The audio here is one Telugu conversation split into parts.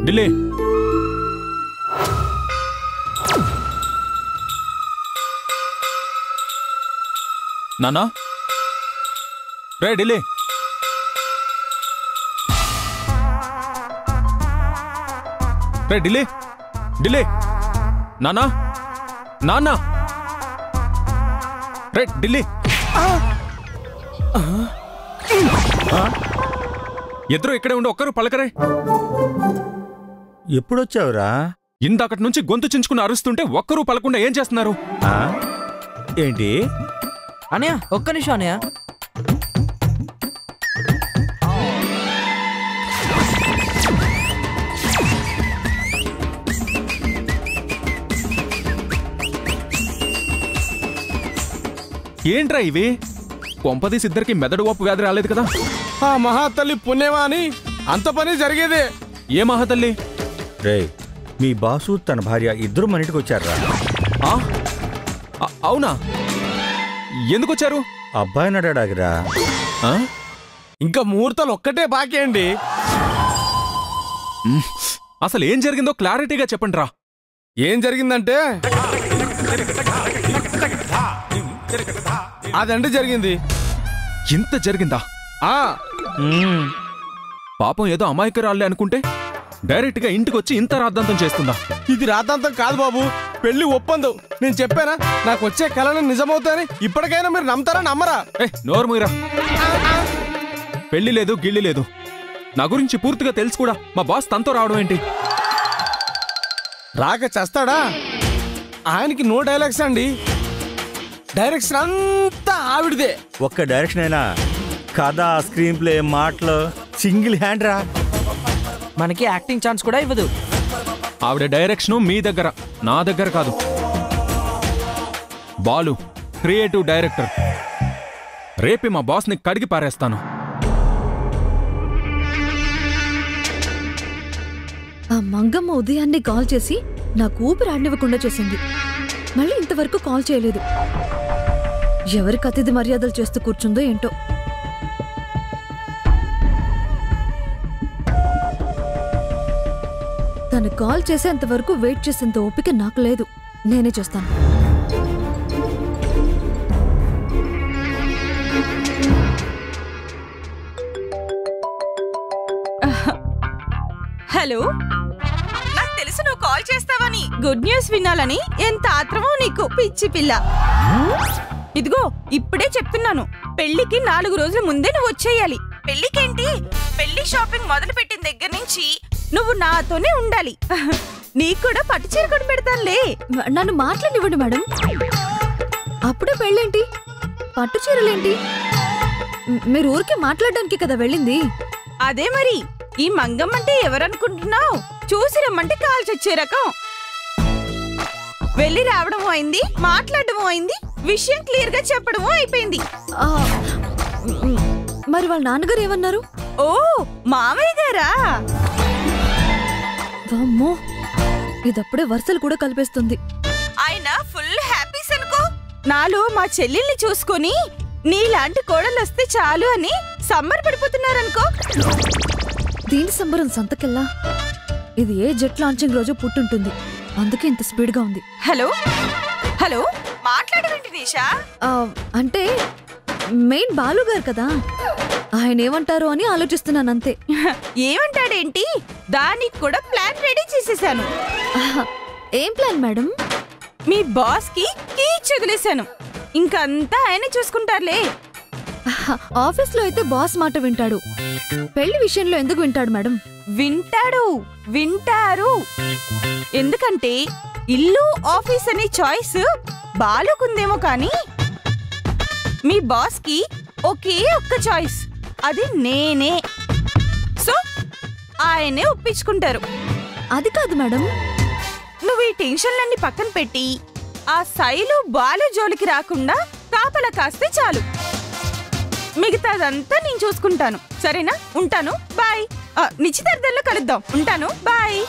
ఢిల్లీ నానా రే ఢిల్లీ రే ఢిల్లీ ఢిల్లీ నానా నానా రే ఢిల్లీ ఎదురు ఇక్కడే ఉండి ఒక్కరు పలకరే. ఎప్పుడొచ్చావురా? ఇందాకటి నుంచి గొంతు చించుకుని అరుస్తుంటే ఒక్కరూ పలకుండా ఏం చేస్తున్నారు? ఏంటి అనయ్య ఒక్క నిమిషం అనయ్య. ఏంట్రా ఇవి? కొంపదీసి ఇద్దరికి మెదడు వాపు వ్యాధి రాలేదు కదా? ఆ మహాతల్లి పుణ్యమా అని అంత పని జరిగేదే. ఏ మహాతల్లి? రే మీ బాసు తన భార్య ఇద్దరు మన ఇంటికి వచ్చారా? అవునా? ఎందుకొచ్చారు? అబ్బాయిని అడాగిరా. ఇంకా ముహూర్తాలు ఒక్కటే బాకీ అండి. అసలు ఏం జరిగిందో క్లారిటీగా చెప్పండి రా. ఏం జరిగిందంటే అదండి జరిగింది. ఇంత జరిగిందా? పాపం ఏదో అమాయకురాలే అనుకుంటే డైరెక్ట్ గా ఇంటికి వచ్చి ఇంత రాద్ధాంతం చేస్తుందా? ఇది రాద్ధాంతం కాదు బాబు, పెళ్లి ఒప్పందం. నేను చెప్పానా నాకు వచ్చే కళలు నిజమవుతాయని? ఇప్పటికైనా మీరు నమ్ముతారా నమ్మరా? నోరు మీరా. పెళ్లి లేదు గిళ్ళి లేదు. నా గురించి పూర్తిగా తెలుసు కూడా మా బాస్ తనతో రావడం ఏంటి? రాక చేస్తాడా? ఆయనకి నో డైలాగ్స్ అండి. డైరెక్షన్ అంతా ఆవిడదే. ఒక్క డైరెక్షన్ అయినా కథ, స్క్రీన్ ప్లే, మాటలు సింగిల్ హ్యాండ్ రా. మనకి యాక్టింగ్ ఛాన్స్ కూడా ఇవ్వదు. ఆవిడ డైరెక్షన్ మీ దగ్గర, నా దగ్గర కాదు. Balu creative director. రేపే మా బాస్ని కడిగి పారేస్తాను. ఆ మంగమ్మ ఉదయాన్నే కాల్ చేసి నాకు ఊపిరి ఆడనివ్వకుండా చేసింది. మళ్ళీ ఇంతవరకు కాల్ చేయలేదు. ఎవరికి అతిథి మర్యాదలు చేస్తూ కూర్చుందో ఏంటో. తను కాల్ చేసేంత వరకు వెయిట్ చేసేంత ఓపిక నాకు లేదు. నేనే చేస్తాను. హలో, నాకు తెలుసు నువ్వు కాల్ చేస్తావని. గుడ్ న్యూస్ వినాలని ఎంత ఆత్రమో నీకు, పిచ్చి పిల్ల. ఇదిగో ఇప్పుడే చెప్తున్నాను, పెళ్లికి 4 రోజుల ముందే నువ్వు వచ్చేయాలి. పెళ్లికేంటి, పెళ్లి షాపింగ్ మొదలు పెట్టిన దగ్గర నుంచి నువ్వు నాతోనే ఉండాలి. నీకు కూడా పట్టు చీర కొని పెడతానులే. నన్ను మాట్లాడివ్వండి మేడం. అప్పుడే పెళ్ళేంటి, పట్టు చీరలేంటి? మీరు ఊరికే మాట్లాడడానికి కదా వెళ్ళింది. అదే మరి, ఈ మంగమ్మంటే ఎవరనుకుంటున్నావు? చూసి రమ్మంటే కాల్చొచ్చే రకం. వెళ్ళి రావడము అయింది, మాట్లాడము అయింది, విషయం క్లియర్ గా చెప్పడము అయిపోయింది. మరి వాళ్ళ నాన్నగారు ఏమన్నారు? ఓ మామయ్య గారా? వామ్మో, ఇదప్పుడే వరుసలు కూడా కలిపేస్తుంది. ఆయన ఫుల్ హ్యాపీస్ అనుకో. నాలో మా చెల్లెల్ని చూసుకొని నీలాంటి కోడలు వస్తే చాలు అని సమ్మర్ పడిపోతున్నారనుకో. దీని సంబరం సంతకెల్లా. ఇది ఏ జెట్ లాంచింగ్ రోజు పుట్టుంటుంది, అందుకే ఇంత స్పీడ్ గా ఉంది. హలో హలో, మాట్లాడవేంటి నిషా? అంటే మెయిన్ బాలు గారు కదా, ఆయన ఏమంటారో అని ఆలోచిస్తున్నాను అంతే. ఏమంటాడేంటి? దానికి కూడా ప్లాన్ రెడీ చేసేసాను. ఏం ప్లాన్ మేడం? మీ బాస్ కి కీ చెదిలేశాను. ఇంకంతా ఆయనే చూసుకుంటారులే. ఆఫీస్ లో అయితే బాస్ మాట వింటాడు, పెళ్లి విషయంలో ఎందుకు వింటాడు మేడం? వింటాడు, వింటారు. ఎందుకంటే ఇల్లు ఆఫీస్ అనే చాయిస్ బాలుకుందేమో కానీ మీ బాస్ కి ఒకే ఒక్క చాయిస్, అది నేనే. సో ఆయనే ఒప్పించుకుంటారు. అది కాదు మేడం. నువ్వు ఈ టెన్షన్లన్నీ పక్కన పెట్టి ఆ శైలు బాలు జోలికి రాకుండా కాపలా కాస్తే చాలు. మిగతాదంతా నేను చూసుకుంటాను. సరేనా? ఉంటాను, బాయ్. నిశ్చితార్థంలో కలుద్దాం. ఉంటాను, బాయ్.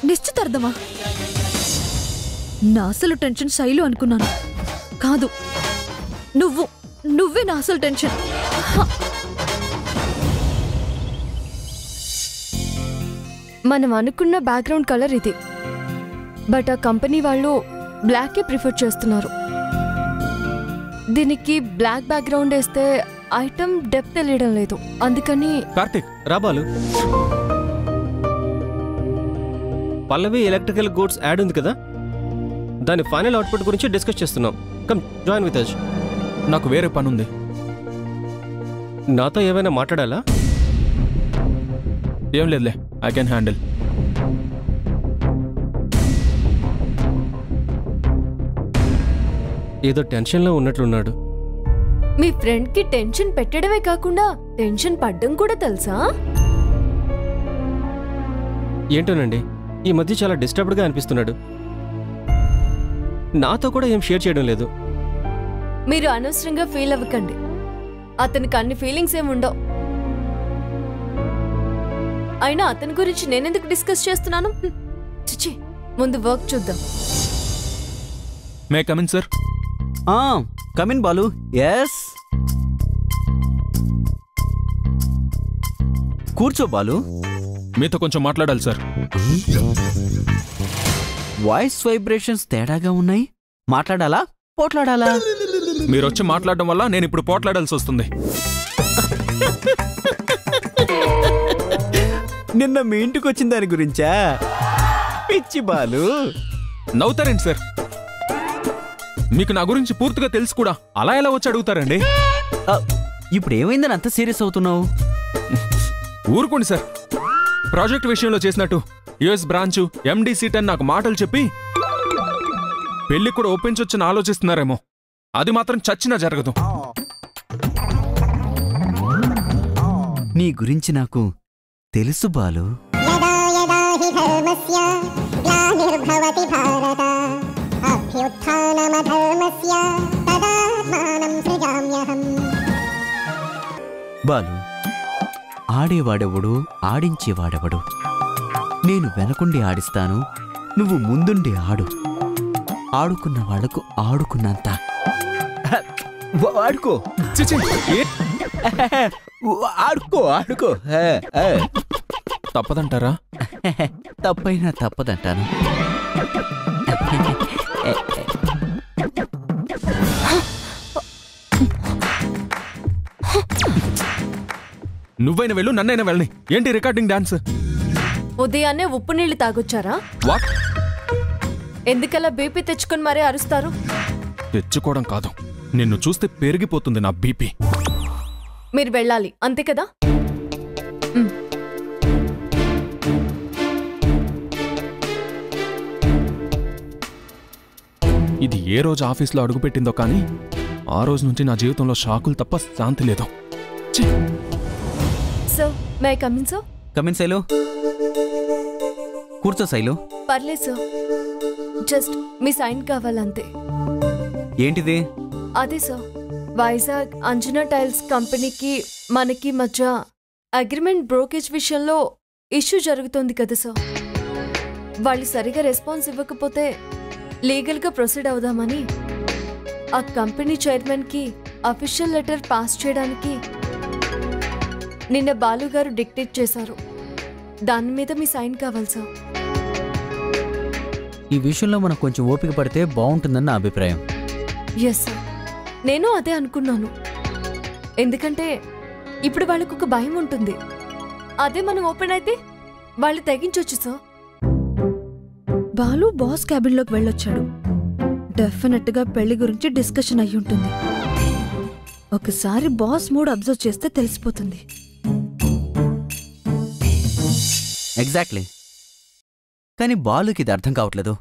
నిశ్చితార్థమా? నా అసలు టెన్షన్ శైలు అనుకున్నాను. కాదు, నువ్వే నా అసలు టెన్షన్. మనం అనుకున్న బ్యాక్గ్రౌండ్ కలర్ ఇది, బట్ ఆ కంపెనీ వాళ్ళు బ్లాకే ప్రిఫర్ చేస్తున్నారు. దీనికి బ్లాక్ బ్యాక్గ్రౌండ్ వేస్తే ఐటమ్ డెప్త్ తెలియడం లేదు, అందుకని. కార్తిక్ రాబాలు, పల్లవి ఎలక్ట్రికల్ గూడ్స్ యాడ్ ఉంది కదా, దాని ఫైనల్ అవుట్పుట్ గురించి డిస్కస్ చేస్తున్నాం. Come join with us. నాకు వేరే పనుంది. నాతో ఏమైనా మాట్లాడాలా? ఏం లేదులే, ఐ కెన్ హ్యాండిల్. ఏదో టెన్షన్లో ఉన్నట్లున్నాడు. మీ ఫ్రెండ్కి టెన్షన్ పెట్టడమే కాకుండా టెన్షన్ పడ్డం కూడా తెలుసా? ఏంటోనండి, ఈ మధ్య చాలా డిస్టర్బ్డ్గా అనిపిస్తున్నాడు. నాతో కూడా ఏం షేర్ చేయడం లేదు. మీరు అనవసరంగా ఫీల్ అవ్వకండి, అతనికి అన్ని ఫీలింగ్స్ ఏముండవు. అయినా అతని గురించి నేనెందుకు డిస్కస్ చేస్తున్నాను? చిచి, ముందు వర్క్ చూద్దాం. May come in sir? Come in Balu. Yes, కూర్చో బాలు. మీతో కొంచెం మాట్లాడాలి సార్. వాయిస్ వైబ్రేషన్స్ తేడాగా ఉన్నాయి. మాట్లాడాలా పోట్లాడాలా? మీరు వచ్చి మాట్లాడడం వల్ల నేను ఇప్పుడు పోట్లాడాల్సి వస్తుంది. నిన్న మీ ఇంటికి వచ్చిన దాని గురించా? పిచ్చి బాలు. నవ్వుతారేంటి సార్? మీకు నా గురించి పూర్తిగా తెలుసు కూడా అలా ఎలా వచ్చి అడుగుతారండి? ఇప్పుడు ఏమైందని అంత సీరియస్ అవుతున్నావు? ఊరుకోండి సార్. ప్రాజెక్ట్ విషయంలో చేసినట్టు యుఎస్ బ్రాంచ్ ఎండి సీట్ అని నాకు మాటలు చెప్పి పెళ్లి కూడా ఒప్పించొచ్చని ఆలోచిస్తున్నారేమో. అది మాత్రం చచ్చినా జరగదు. నీ గురించి నాకు తెలుసు బాలు. బాలు, ఆడేవాడెవడు, ఆడించేవాడెవడు? నేను వెనకుండి ఆడిస్తాను, నువ్వు ముందుండి ఆడు. ఆడుకున్న వాళ్లకు ఆడుకున్నంత ఆడుకో. ఆడుకో ఆడుకో. తప్పదంటారా? తప్పైనా తప్పదంటాను. నువ్వైనా వెళ్ళు, నన్నైనా వెళ్ళని. ఏంటి రికార్డింగ్ డాన్స్? ఉదయాన్నే ఉప్పు నీళ్లు తాగొచ్చారా? వాట్? ఎందుకలా బీపీ తెచ్చుకొని మరీ అరుస్తారు? తెచ్చుకోవడం కాదు, నిన్ను చూస్తే పెరిగిపోతుంది నా బీపీ. మీరు వెళ్ళాలి, అంతే కదా? ఇది ఏ రోజు ఆఫీస్లో అడుగుపెట్టిందో కానీ ఆ రోజు నుంచి నా జీవితంలో షాకులు తప్ప శాంతి లేదు. సార్, మే కమిన్ సార్? కమిన్ శైలు. కూర్చో శైలు. పర్లేదు సార్, జస్ట్ మీ సైన్ కావాలంతే. ఏంటిది? అదే సార్, వైజాగ్ అంజనా టైల్స్ కంపెనీకి మనకి మధ్య అగ్రిమెంట్ బ్రోకేజ్ విషయంలో ఇష్యూ జరుగుతోంది కదా సార్. వాళ్ళు సరిగా రెస్పాన్స్ ఇవ్వకపోతే లీగల్గా ప్రొసీడ్ అవుదామని ఆ కంపెనీ చైర్మన్కి అఫీషియల్ లెటర్ పాస్ చేయడానికి నిన్న బాలు గారు డిక్టేట్ చేశారు. దాని మీద మీ సైన్ కావాలి సార్. ఈ విషయంలో మనం కొంచెం ఓపిక పడితే బాగుంటుందని నా అభిప్రాయం. ఎస్ సార్, నేను అదే అనుకున్నాను. ఎందుకంటే ఇప్పుడు వాళ్ళకు ఒక భయం ఉంటుంది. అదే మనం ఓపెన్ అయితే వాళ్ళు తెగించొచ్చు సార్. బాలు బాస్ క్యాబిన్లోకి వెళ్ళొచ్చాడు. డెఫినెట్ గా పెళ్లి గురించి డిస్కషన్ అయి ఉంటుంది. ఒకసారి బాస్ మూడ్ అబ్జర్వ్ చేస్తే తెలిసిపోతుంది. ఎగ్జాక్ట్లీ. కానీ బాలుకి ఇది అర్థం కావట్లేదు.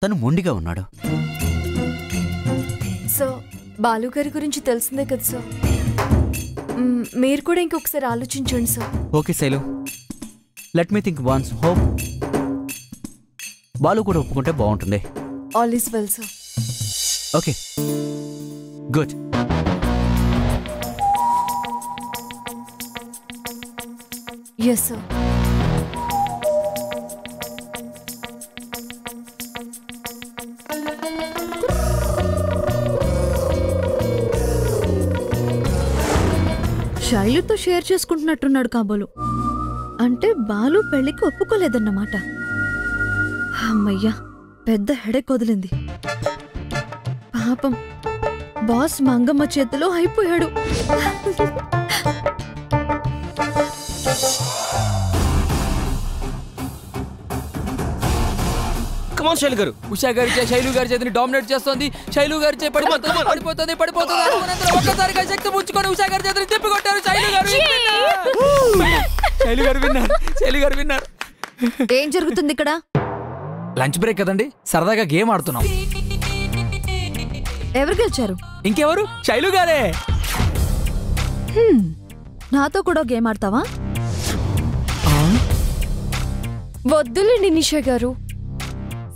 తను మొండిగా ఉన్నాడు. సో బాలు గారి గురించి తెలిసిందే కదా సార్. మీరు కూడా ఇంకొకసారి ఆలోచించండి sir. Okay Shailu, let me think once. Hope Balu కూడా ఒప్పుకుంటే బాగుంటుంది. All is well sir. Okay, good. Yes sir. శైలుతో షేర్ చేసుకుంటున్నట్టున్నాడు కాబోలు. అంటే బాలు పెళ్లికి ఒప్పుకోలేదన్నమాట. అమ్మయ్యా, పెద్ద హెడేక్ వదిలింది. పాపం బాస్ మంగమ్మ చేతిలో అయిపోయాడు. కమాన్ శైలు గారు. ఉషా గారి శైలు గారి చేతిని డామినేట్ చేస్తోంది. శైలు గారి చేతి పడిపోతుంది. ఒక్కసారిగా శక్తి పుచ్చుకొని ఉషా గారి చేతిని తిప్పికొట్టారు. శైలు గారు విన్నారు. ఏం జరుగుతుంది ఇక్కడ? లంచ్ బ్రేక్ కదండి, సరదాగా గేమ్ ఆడుతున్నాం. ఎవరు గెలిచారు? ఇంకెవరు? శైలు గారే. నాతో కూడా గేమ్ ఆడతావా? వద్దులేండి నిషా గారు,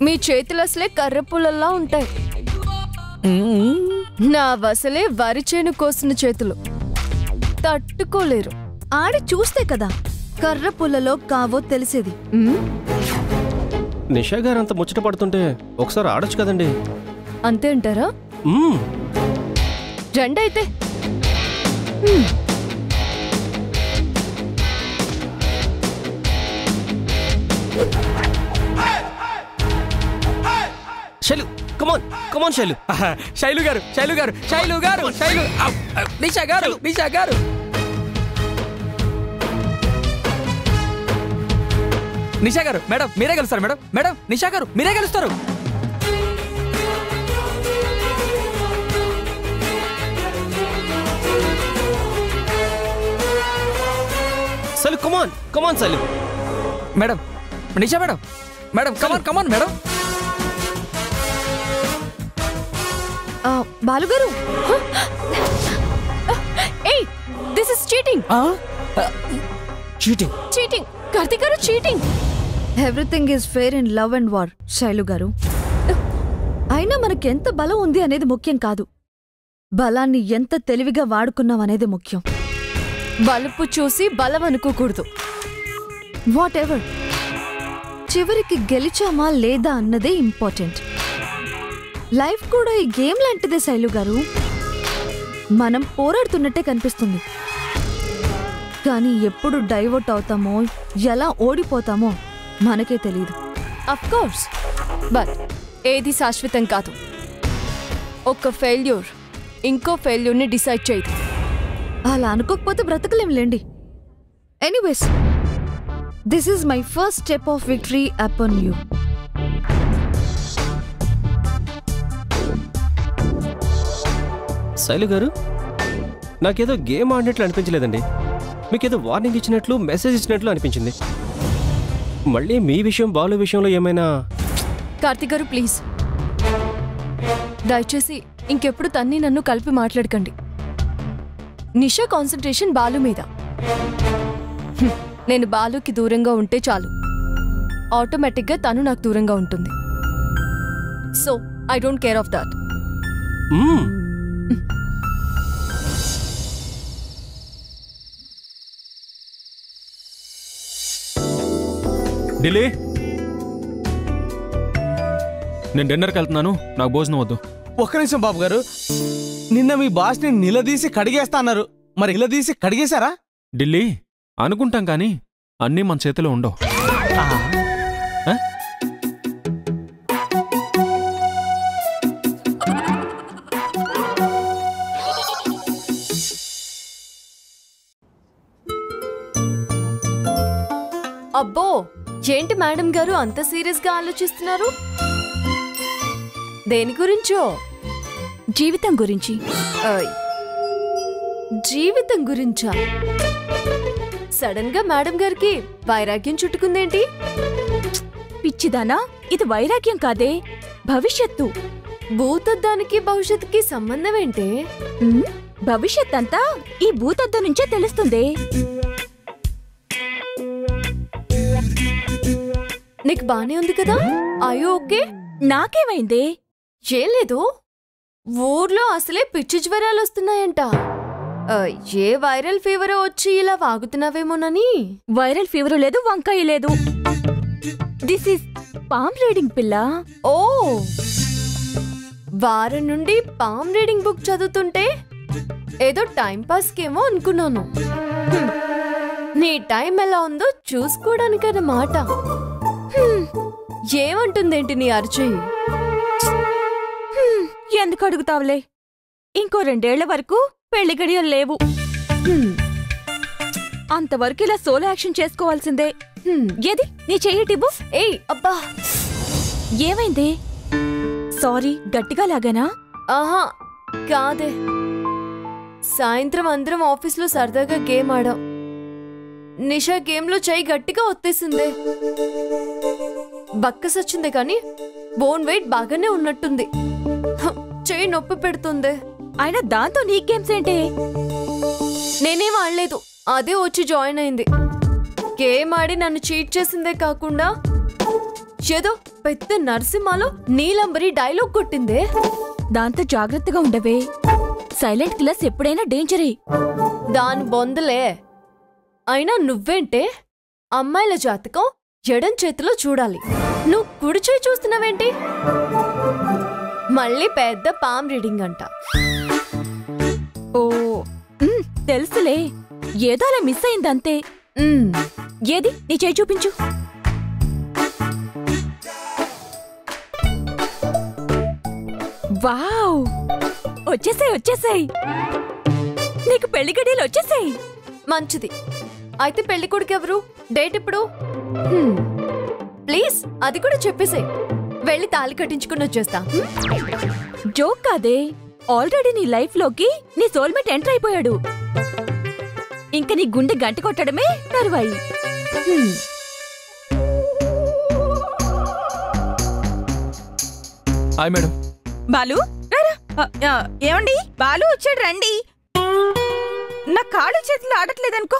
మీ చేతులు అసలే కర్ర పుల్లల్లా ఉంటాయి. నా వసలే వరి చేను కోసిన చేతులు, తట్టుకోలేరు. ఆడి చూస్తే కదా కర్ర పుల్లలో కావో తెలిసేది. నిషా గారు అంత ముచ్చట పడుతుంటే ఒకసారి ఆడొచ్చు కదండి. అంతే అంటారా? రెండైతే శైలు, కమాన్ కమాన్ శైలు. శైలు గారు నిషా గారు. నిషా గారు, మేడం మీరే గెలుస్తారు. మేడం నిషా గారు మీరే గెలుస్తారు. Shailu come on Shailu. Madam Nisha madam come on madam. బాలుగారు, ఏయ్, this is cheating. Cheating Karthik garu, cheating. Everything is fair in love and war Shailu garu. అయినా మనకి ఎంత బలం ఉంది అనేది ముఖ్యం కాదు, బలాన్ని ఎంత తెలివిగా వాడుకున్నాం అనేది ముఖ్యం. బలుపు చూసి బలం అనుకోకూడదు. వాట్ ఎవర్, చివరికి గెలిచామా లేదా అన్నదే ఇంపార్టెంట్. లైఫ్ కూడా ఈ గేమ్ లాంటిదే శైలు గారు. మనం పోరాడుతున్నట్టే కనిపిస్తుంది, కానీ ఎప్పుడు డైవర్ట్ అవుతామో, ఎలా ఓడిపోతామో మనకే తెలియదు. అఫ్ కోర్స్, బట్ ఏది శాశ్వతం కాదు. ఒక ఫెయిల్యూర్ ఇంకో ఫెయిల్యూర్ని డిసైడ్ చేయదు. అలా అనుకోకపోతే బ్రతకలేంలేండి. Anyways, this is my first step of victory upon you. Shailu garu, నాకేదో గేమ్ ఆడినట్లు అనిపించలేదండి. మీకేదో వార్నింగ్ ఇచ్చినట్లు, మెసేజ్ ఇచ్చినట్లు అనిపించింది. మళ్ళీ మీ విషయం బాలు విషయంలో ఏమైనా? కార్తీక్ గారు ప్లీజ్, దయచేసి ఇంకెప్పుడు తన్ని నన్ను కలిపి మాట్లాడకండి. నిషా కాన్సంట్రేషన్ బాలు మీద. నేను బాలుకి దూరంగా ఉంటే చాలు, ఆటోమేటిక్గా తను నాకు దూరంగా ఉంటుంది. So I don't care of that. Delhi, నేను డిన్నర్కి వెళ్తున్నాను, నాకు భోజనం వద్దు. ఒక్క నిమిషం బాబు గారు, నిన్న మీ బాస్ని నిలదీసి కడిగేస్తా అన్నారు, మరి నిలదీసి కడిగేశారా? ఢిల్లీ, అనుకుంటాం కానీ అన్నీ మన చేతిలో ఉండవు. అబ్బో, ఏంటి మేడం గారు అంత సీరియస్ గా ఆలోచిస్తున్నారు? దేని గురించో? జీవితం గురించి. జీవితం గురించా? సడన్ గా మేడం గారికి వైరాగ్యం చుట్టుకుందేంటి? పిచ్చిదానా, ఇది వైరాగ్యం కాదే, భవిష్యత్తు. భూతద్దానికి భవిష్యత్తుకి సంబంధం ఏంటే? భవిష్యత్ అంతా ఈ భూతద్దం నుంచే తెలుస్తుంది. నీకు బానే ఉంది కదా? అయ్యో ఓకే. నాకేమైందే? ఏం లేదు, ఊర్లో అసలే పిచ్చి జ్వరాలు వస్తున్నాయంట. ఏ వైరల్ ఫీవర్ వచ్చి ఇలా వాగుతున్నావేమోనని. వైరల్ ఫీవర్ లేదు, వంకాయ లేదు. దిస్ ఈస్ పామ్ రీడింగ్ పిల్ల. ఓ, వారం నుండి పామ్ రీడింగ్ బుక్ చదువుతుంటే ఏదో టైం పాస్ కేమో అనుకున్నాను. హ్మ్. నీ టైం ఎలా ఉందో చూసుకోవడానికన్నమాట. ఏమంటుందేంటి నీ అర్జుయ్? ఎందుకు అడుగుతావులే, ఇంకో 2 ఏళ్ల వరకు పెళ్లి గడియలు లేవు. అంతవరకు ఇలా సోలో యాక్షన్ చేసుకోవాల్సిందే. ఏది నీ చెయ్యిటివ్వు. ఏయ్ అబ్బా, ఏమైంది? సారీ, గట్టిగా లాగానా? ఆహా కాదే. సాయంత్రం అందరం ఆఫీస్లో సరదాగా గేమ్ ఆడాం. నిషా గేమ్లో చెయ్యి గట్టిగా ఒత్తేసిందే. బక్కసొచ్చిందే కానీ బోన్ వెయిట్ బాగానే ఉన్నట్టుంది. చెయ్యి నొప్పి పెడుతుంది. అయినా దాంతో నీ గేమ్స్ ఏంటి? నేనేం ఆడలేదు, అదే వచ్చి జాయిన్ అయింది. గేమ్ ఆడి నన్ను చీట్ చేసిందే కాకుండా ఏదో పెద్ద నరసింహలో నీలంబరి డైలాగ్ కొట్టిందే. దాంతో జాగ్రత్తగా ఉండవే. సైలెంట్ కిల్లర్స్ ఎప్పుడైనా డేంజరే. దాని బొందలే. అయినా నువ్వేంటే అమ్మాయిల జాతకం ఎడం చేతిలో చూడాలి, నువ్వు కుడి చేయి చూస్తున్నావేంటి? మళ్ళీ పెద్ద పామ్ రీడింగ్ అంట. ఓ తెలుసులే, ఏదో అలా మిస్ అయిందంతే. ఏది నీ చేయి చూపించు. వావ్, వచ్చేసాయి. నీకు పెళ్లి గడియలు వచ్చేసాయి. మంచిది. అయితే పెళ్లి కొడుకు ఎవరు? డేట్ ఇప్పుడు? ప్లీజ్ అది కూడా చెప్పేసేయ్. వెళ్ళి తాళి కట్టించుకుని వచ్చేస్తా. జోక్ కాదే, ఆల్రెడీ నీ లైఫ్ లోకి నీ సోల్మేట్ ఎంటర్ అయిపోయాడు. ఇంక నీ గుండె గంట కొట్టడమే తరువాయి. Hi madam. బాలు ఏమండి? బాలు వచ్చాడు, రండి. నా కాళ్ళు చేతులు ఆడట్లేదనుకో.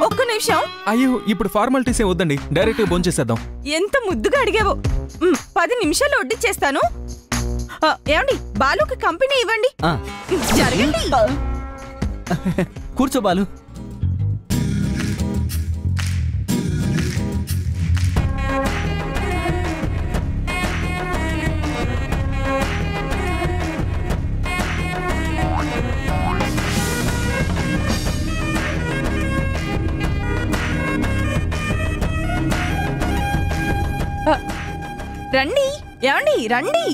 ఒక్క నిమిషం. అయ్యో, ఇప్పుడు ఫార్మాలిటీస్ ఏ వద్దండి, డైరెక్ట్ గా భోంచేసేద్దాం. ఎంత ముద్దుగా అడిగావో. 10 నిమిషాల్లో వడ్డిచ్చేస్తాను. ఏమండి, బాలుకి కంపెనీ ఇవ్వండి. జరగండి. కూర్చో బాలు. రండి. ఏమండి, రండి.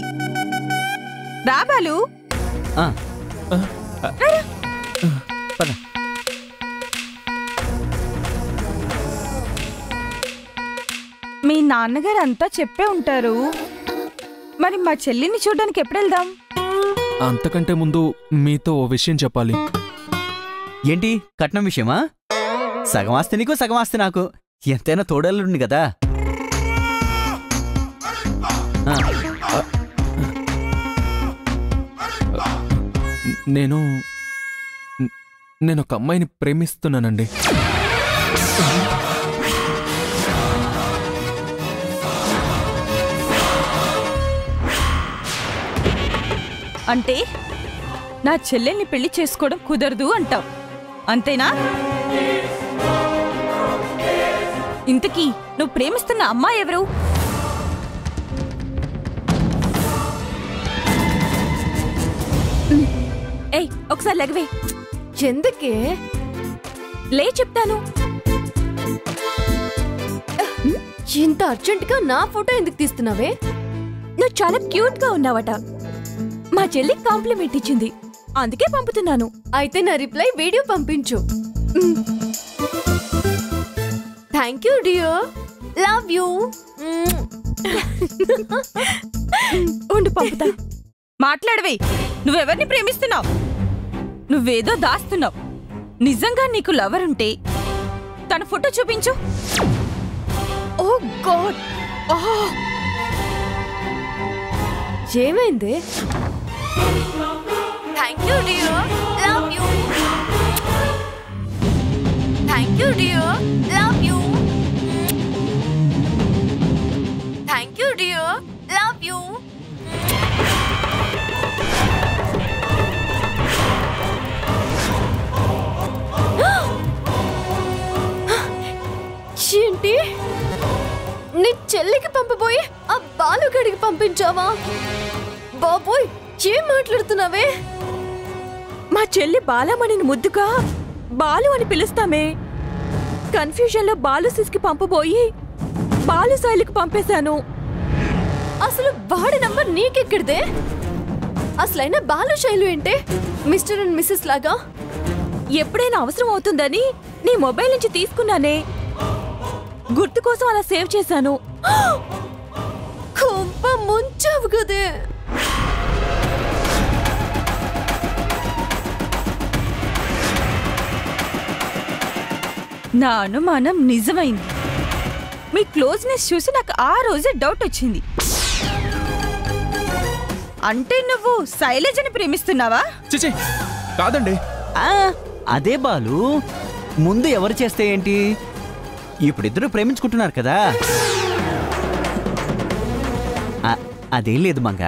రా బాలు. పద. మీ నాన్నగారు అంతా చెప్పే ఉంటారు. మరి మా చెల్లిని చూడడానికి ఎప్పుడు వెళ్దాం? అంతకంటే ముందు మీతో ఓ విషయం చెప్పాలి. ఏంటి? కట్నం విషయమా? సగం ఆస్తి నీకు, సగం ఆస్తి నాకు. ఎంతైనా తోడల్లుండి కదా. నేను ఒక అమ్మాయిని ప్రేమిస్తున్నానండి. అంటే నా చెల్లెల్ని పెళ్లి చేసుకోవడం కుదరదు అంటావు, అంతేనా? ఇంతకీ నువ్వు ప్రేమిస్తున్న అమ్మాయి ఎవరు? ఏయ్, ఒకసారి లెగవే. ఎందుకే? లే చెప్తాను. ఇంత అర్జెంటుగా నా ఫోటో ఎందుకు తీస్తున్నావే? నువ్వు చాలా క్యూట్ గా ఉన్నావట. మా చెల్లి కాంప్లిమెంట్ ఇచ్చింది, అందుకే పంపుతున్నాను. అయితే నా రిప్లై వీడియో పంపించు. Thank you dear, love you. ఉండు, పంపుతా. మాట్లాడవే. నువ్వెవరిని ప్రేమిస్తున్నావు? నువ్వేదో దాస్తున్నావు. నిజంగా నీకు లవర్ ఉంటే తన ఫోటో చూపించు. ఓ గాడ్, ఏమైంది? Thank you dear, love you. Thank you dear, love you. Thank you dear, love you. ఏంటి? నీ చెల్లికి పంపబోయి ఆ బాలుగడికి పంపించావా? బాబోయ్, ఏం మాట్లాడుతున్నావే? మా చెల్లి బాలమణిని ముద్దుగా బాలు అని పిలుస్తామే. కన్ఫ్యూజన్లో బాలు సిస్కి పంపబోయి బాలు శైలికి పంపేశాను. అసలు వాడి నంబర్ నీకెక్కడిదే? అసలైన బాలు శైలు ఏంటే? మిస్టర్ అండ్ మిస్సెస్ లాగా ఎప్పుడైనా అవసరం అవుతుందని నీ మొబైల్ నుంచి తీసుకున్నానే. గుర్తు కోసం అలా సేవ్ చేశాను. కొంప ముంచావు కదే. నా అనుమానం నిజమైంది. మీ క్లోజ్నెస్ చూసి నాకు ఆ రోజే డౌట్ వచ్చింది. అంటే నువ్వు శైలజని ప్రేమిస్తున్నావా? చిచి కాదండి. అదే బాలు, ముందు ఎవరు చేస్తే ఏంటి, ఇప్పుడిద్దరు ప్రేమించుకుంటున్నారు కదా. అదేం లేదు మంగ,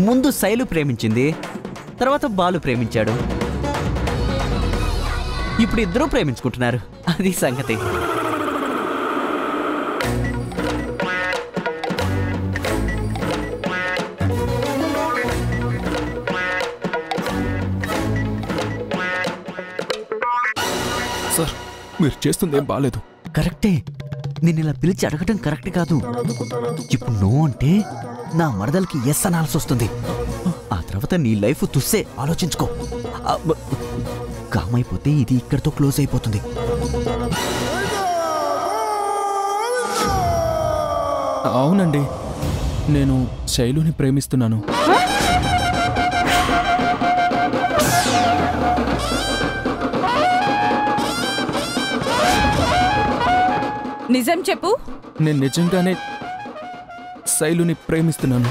ముందు శైలు ప్రేమించింది, తర్వాత బాలు ప్రేమించాడు, ఇప్పుడు ఇద్దరూ ప్రేమించుకుంటున్నారు. అది సంగతి. సార్ మీరు చేస్తుందేం బాలేదు. కరెక్టే, నేను ఇలా పిలిచి అడగటం కరెక్ట్ కాదు. ఇప్పుడు నో అంటే నా మరదలకి ఎస్ అనాల్సి వస్తుంది. ఆ తర్వాత నీ లైఫ్ తుస్సే. ఆలోచించుకో. కామైపోతే ఇది ఇక్కడితో క్లోజ్ అయిపోతుంది. అవునండి, నేను శైలుని ప్రేమిస్తున్నాను. నిజం చెప్పు. నేను నిజంగానే శైలుని ప్రేమిస్తున్నాను.